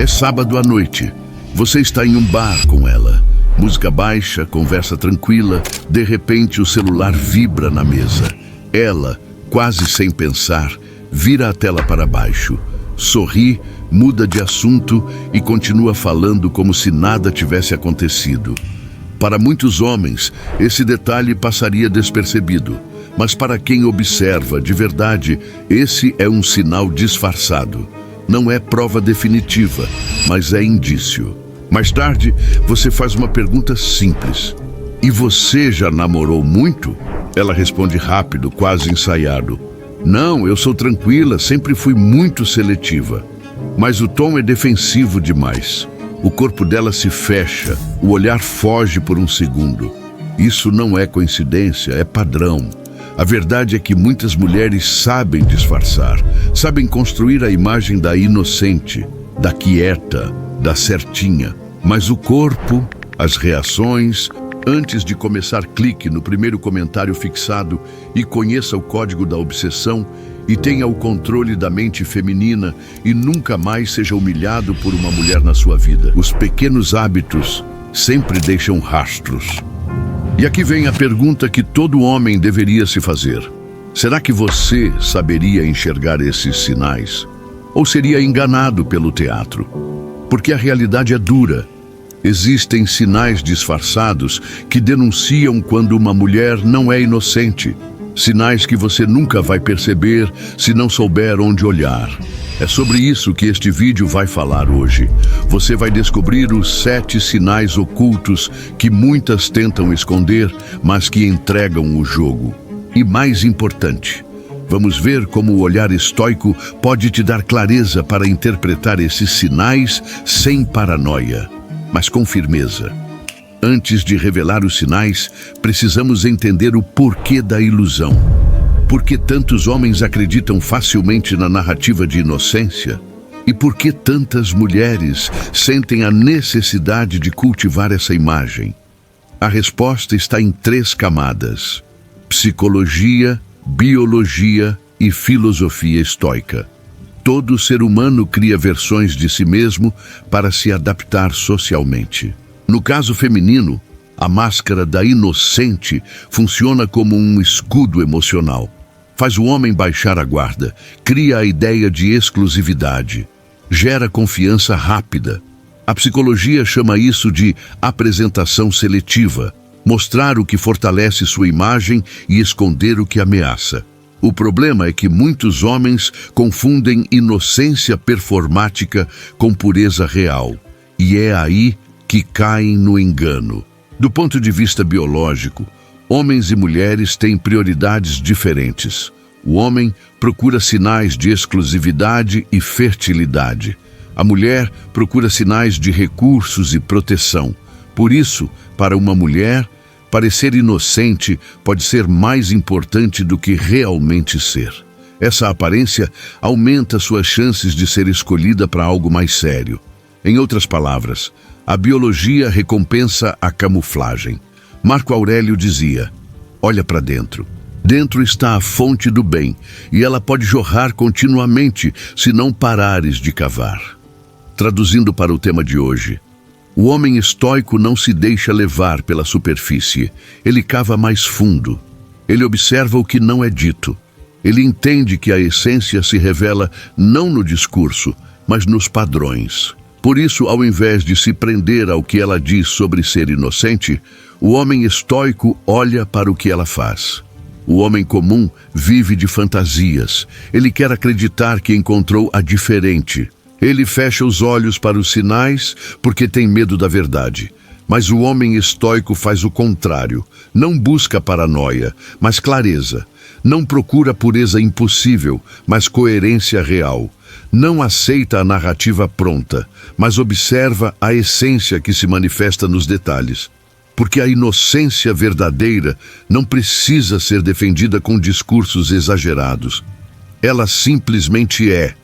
É sábado à noite. Você está em um bar com ela. Música baixa, conversa tranquila. De repente, o celular vibra na mesa. Ela, quase sem pensar, vira a tela para baixo. Sorri, muda de assunto e continua falando como se nada tivesse acontecido. Para muitos homens, esse detalhe passaria despercebido. Mas para quem observa de verdade, esse é um sinal disfarçado. Não é prova definitiva, mas é indício. Mais tarde, você faz uma pergunta simples. E você já namorou muito? Ela responde rápido, quase ensaiado. Não, eu sou tranquila, sempre fui muito seletiva. Mas o tom é defensivo demais. O corpo dela se fecha, o olhar foge por um segundo. Isso não é coincidência, é padrão. A verdade é que muitas mulheres sabem disfarçar, sabem construir a imagem da inocente, da quieta, da certinha. Mas o corpo, as reações... Antes de começar, clique no primeiro comentário fixado e conheça o código da obsessão e tenha o controle da mente feminina e nunca mais seja humilhado por uma mulher na sua vida. Os pequenos hábitos sempre deixam rastros. E aqui vem a pergunta que todo homem deveria se fazer. Será que você saberia enxergar esses sinais? Ou seria enganado pelo teatro? Porque a realidade é dura. Existem sinais disfarçados que denunciam quando uma mulher não é inocente. Sinais que você nunca vai perceber se não souber onde olhar. É sobre isso que este vídeo vai falar hoje. Você vai descobrir os 7 sinais ocultos que muitas tentam esconder, mas que entregam o jogo. E mais importante, vamos ver como o olhar estoico pode te dar clareza para interpretar esses sinais sem paranoia, mas com firmeza. Antes de revelar os sinais, precisamos entender o porquê da ilusão. Por que tantos homens acreditam facilmente na narrativa de inocência? E por que tantas mulheres sentem a necessidade de cultivar essa imagem? A resposta está em 3 camadas: psicologia, biologia e filosofia estoica. Todo ser humano cria versões de si mesmo para se adaptar socialmente. No caso feminino, a máscara da inocente funciona como um escudo emocional. Faz o homem baixar a guarda, cria a ideia de exclusividade, gera confiança rápida. A psicologia chama isso de apresentação seletiva, mostrar o que fortalece sua imagem e esconder o que ameaça. O problema é que muitos homens confundem inocência performática com pureza real. E é aí que caem no engano. Do ponto de vista biológico, homens e mulheres têm prioridades diferentes. O homem procura sinais de exclusividade e fertilidade. A mulher procura sinais de recursos e proteção. Por isso, para uma mulher, parecer inocente pode ser mais importante do que realmente ser. Essa aparência aumenta suas chances de ser escolhida para algo mais sério. Em outras palavras, a biologia recompensa a camuflagem. Marco Aurélio dizia: olha para dentro. Dentro está a fonte do bem, e ela pode jorrar continuamente se não parares de cavar. Traduzindo para o tema de hoje, o homem estoico não se deixa levar pela superfície. Ele cava mais fundo. Ele observa o que não é dito. Ele entende que a essência se revela não no discurso, mas nos padrões. Por isso, ao invés de se prender ao que ela diz sobre ser inocente, o homem estoico olha para o que ela faz. O homem comum vive de fantasias. Ele quer acreditar que encontrou a diferente. Ele fecha os olhos para os sinais porque tem medo da verdade. Mas o homem estoico faz o contrário. Não busca paranoia, mas clareza. Não procura pureza impossível, mas coerência real. Não aceita a narrativa pronta, mas observa a essência que se manifesta nos detalhes. Porque a inocência verdadeira não precisa ser defendida com discursos exagerados. Ela simplesmente é.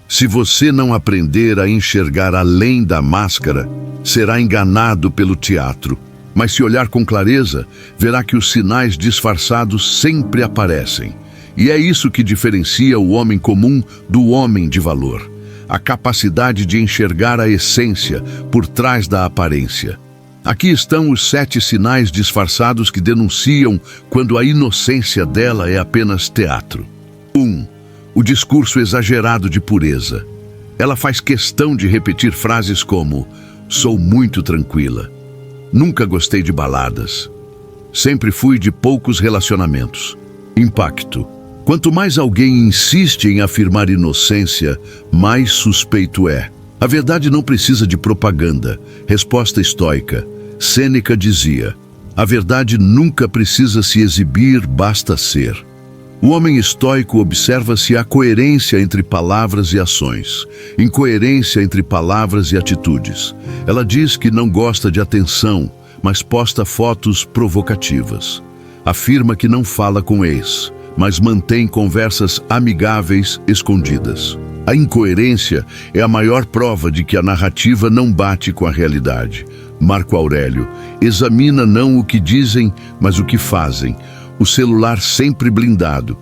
Se você não aprender a enxergar além da máscara, será enganado pelo teatro. Mas se olhar com clareza, verá que os sinais disfarçados sempre aparecem. E é isso que diferencia o homem comum do homem de valor. a capacidade de enxergar a essência por trás da aparência. Aqui estão os 7 sinais disfarçados que denunciam quando a inocência dela é apenas teatro. 1. O discurso exagerado de pureza. Ela faz questão de repetir frases como: sou muito tranquila. Nunca gostei de baladas. Sempre fui de poucos relacionamentos. Impacto. Quanto mais alguém insiste em afirmar inocência, mais suspeito é. A verdade não precisa de propaganda. Resposta estoica. Sêneca dizia: a verdade nunca precisa se exibir, basta ser. O homem estoico observa se há coerência entre palavras e ações, incoerência entre palavras e atitudes. Ela diz que não gosta de atenção, mas posta fotos provocativas. Afirma que não fala com ex, mas mantém conversas amigáveis escondidas. A incoerência é a maior prova de que a narrativa não bate com a realidade. Marco Aurélio: examina não o que dizem, mas o que fazem. O celular sempre blindado,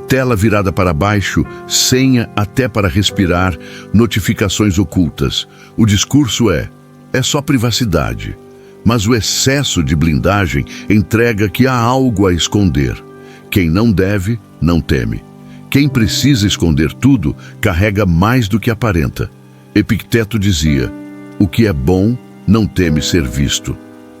tela virada para baixo, senha até para respirar, notificações ocultas. O discurso é só privacidade, mas o excesso de blindagem entrega que há algo a esconder. Quem não deve, não teme. Quem precisa esconder tudo, carrega mais do que aparenta. Epicteto dizia: o que é bom não teme ser visto.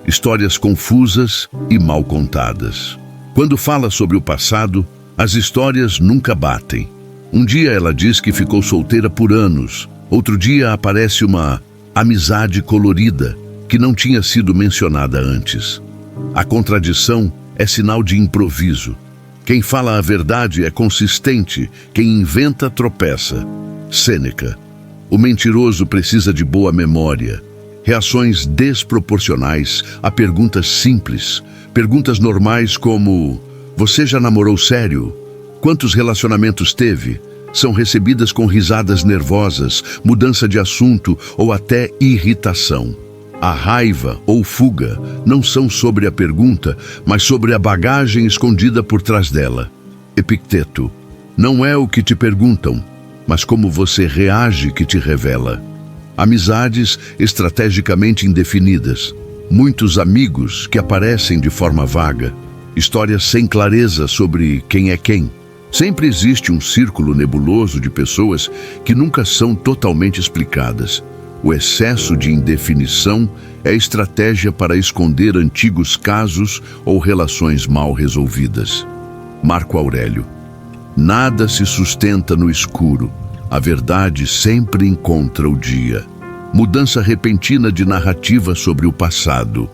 Histórias confusas e mal contadas. Quando fala sobre o passado, as histórias nunca batem. Um dia ela diz que ficou solteira por anos. Outro dia aparece uma amizade colorida que não tinha sido mencionada antes. A contradição é sinal de improviso. Quem fala a verdade é consistente, quem inventa tropeça. Sêneca: o mentiroso precisa de boa memória. Reações desproporcionais a perguntas simples. Perguntas normais como: você já namorou sério? Quantos relacionamentos teve? São recebidas com risadas nervosas, mudança de assunto ou até irritação. A raiva ou fuga não são sobre a pergunta, mas sobre a bagagem escondida por trás dela. Epicteto: não é o que te perguntam, mas como você reage que te revela. Amizades estrategicamente indefinidas. Muitos amigos que aparecem de forma vaga. Histórias sem clareza sobre quem é quem. Sempre existe um círculo nebuloso de pessoas que nunca são totalmente explicadas. O excesso de indefinição é estratégia para esconder antigos casos ou relações mal resolvidas. Marco Aurélio: nada se sustenta no escuro. A verdade sempre encontra o dia. Mudança repentina de narrativa sobre o passado.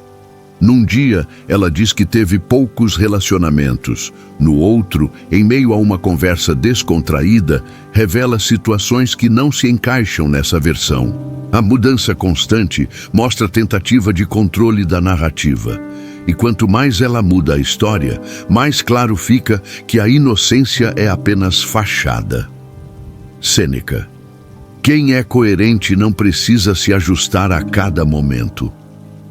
Num dia, ela diz que teve poucos relacionamentos. No outro, em meio a uma conversa descontraída, revela situações que não se encaixam nessa versão. A mudança constante mostra a tentativa de controle da narrativa. E quanto mais ela muda a história, mais claro fica que a inocência é apenas fachada. Sêneca: quem é coerente não precisa se ajustar a cada momento.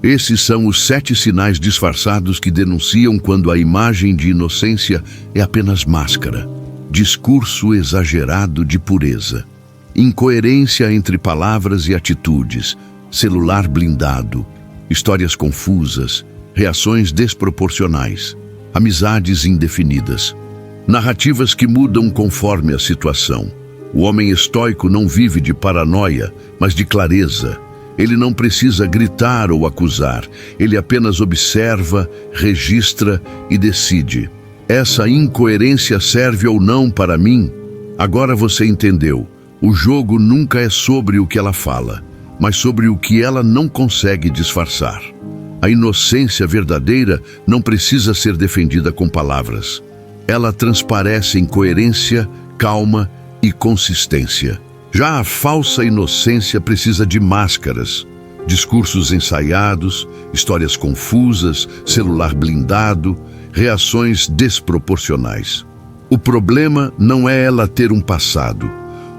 Esses são os 7 sinais disfarçados que denunciam quando a imagem de inocência é apenas máscara. Discurso exagerado de pureza. Incoerência entre palavras e atitudes. Celular blindado. Histórias confusas. Reações desproporcionais. Amizades indefinidas. Narrativas que mudam conforme a situação. O homem estoico não vive de paranoia, mas de clareza. Ele não precisa gritar ou acusar. Ele apenas observa, registra e decide. Essa incoerência serve ou não para mim? Agora você entendeu. O jogo nunca é sobre o que ela fala, mas sobre o que ela não consegue disfarçar. A inocência verdadeira não precisa ser defendida com palavras. Ela transparece em coerência, calma e consistência. Já a falsa inocência precisa de máscaras, discursos ensaiados, histórias confusas, celular blindado, reações desproporcionais. O problema não é ela ter um passado.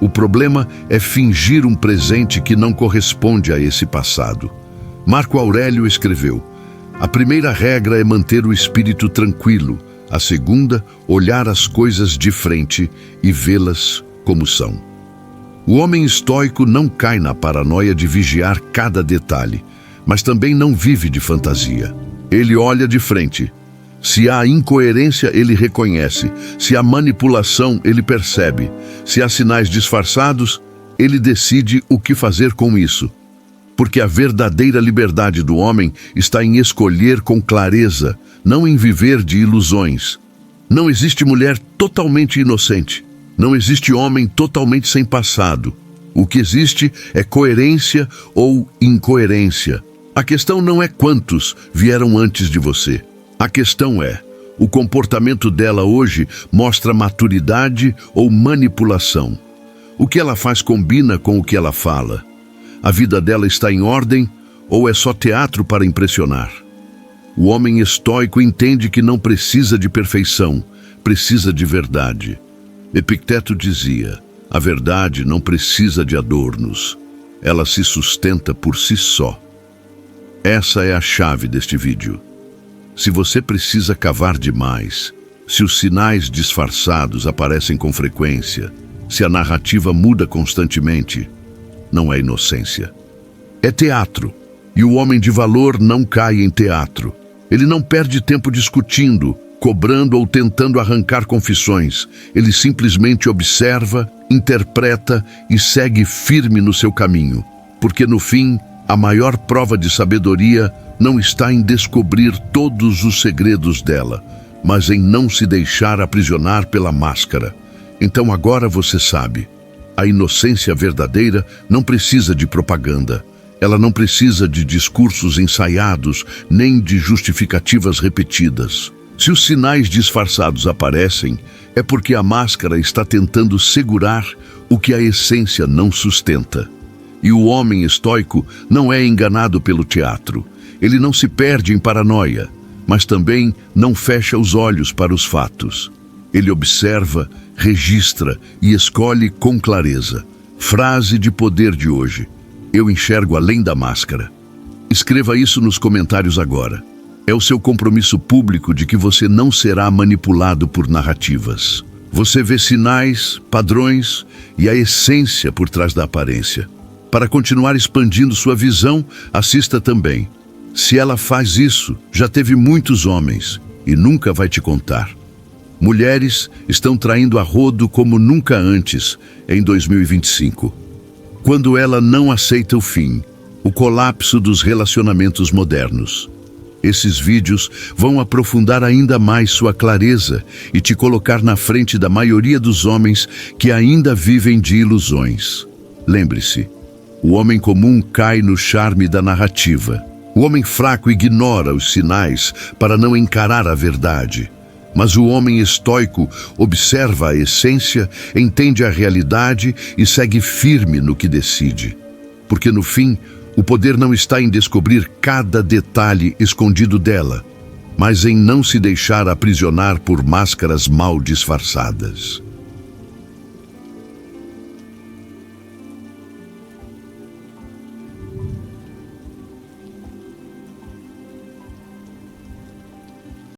O problema é fingir um presente que não corresponde a esse passado. Marco Aurélio escreveu: a primeira regra é manter o espírito tranquilo. A segunda, olhar as coisas de frente e vê-las como são. O homem estoico não cai na paranoia de vigiar cada detalhe, mas também não vive de fantasia. Ele olha de frente. Se há incoerência, ele reconhece. Se há manipulação, ele percebe. Se há sinais disfarçados, ele decide o que fazer com isso. Porque a verdadeira liberdade do homem está em escolher com clareza, não em viver de ilusões. Não existe mulher totalmente inocente. Não existe homem totalmente sem passado. O que existe é coerência ou incoerência. A questão não é quantos vieram antes de você. A questão é, o comportamento dela hoje mostra maturidade ou manipulação. O que ela faz combina com o que ela fala. A vida dela está em ordem ou é só teatro para impressionar? O homem estoico entende que não precisa de perfeição, precisa de verdade. Epicteto dizia, a verdade não precisa de adornos, ela se sustenta por si só. Essa é a chave deste vídeo. Se você precisa cavar demais, se os sinais disfarçados aparecem com frequência, se a narrativa muda constantemente, não é inocência. É teatro, e o homem de valor não cai em teatro. Ele não perde tempo discutindo, cobrando ou tentando arrancar confissões. Ele simplesmente observa, interpreta e segue firme no seu caminho. Porque no fim, a maior prova de sabedoria não está em descobrir todos os segredos dela, mas em não se deixar aprisionar pela máscara. Então agora você sabe. A inocência verdadeira não precisa de propaganda. Ela não precisa de discursos ensaiados, nem de justificativas repetidas. Se os sinais disfarçados aparecem, é porque a máscara está tentando segurar o que a essência não sustenta. E o homem estoico não é enganado pelo teatro. Ele não se perde em paranoia, mas também não fecha os olhos para os fatos. Ele observa, registra e escolhe com clareza. Frase de poder de hoje. Eu enxergo além da máscara. Escreva isso nos comentários agora. É o seu compromisso público de que você não será manipulado por narrativas. Você vê sinais, padrões e a essência por trás da aparência. Para continuar expandindo sua visão, assista também. Se ela faz isso, já teve muitos homens e nunca vai te contar. Mulheres estão traindo a rodo como nunca antes em 2025. Quando ela não aceita o fim, o colapso dos relacionamentos modernos. Esses vídeos vão aprofundar ainda mais sua clareza e te colocar na frente da maioria dos homens que ainda vivem de ilusões. Lembre-se, o homem comum cai no charme da narrativa. O homem fraco ignora os sinais para não encarar a verdade. Mas o homem estoico observa a essência, entende a realidade e segue firme no que decide. Porque no fim, o poder não está em descobrir cada detalhe escondido dela, mas em não se deixar aprisionar por máscaras mal disfarçadas.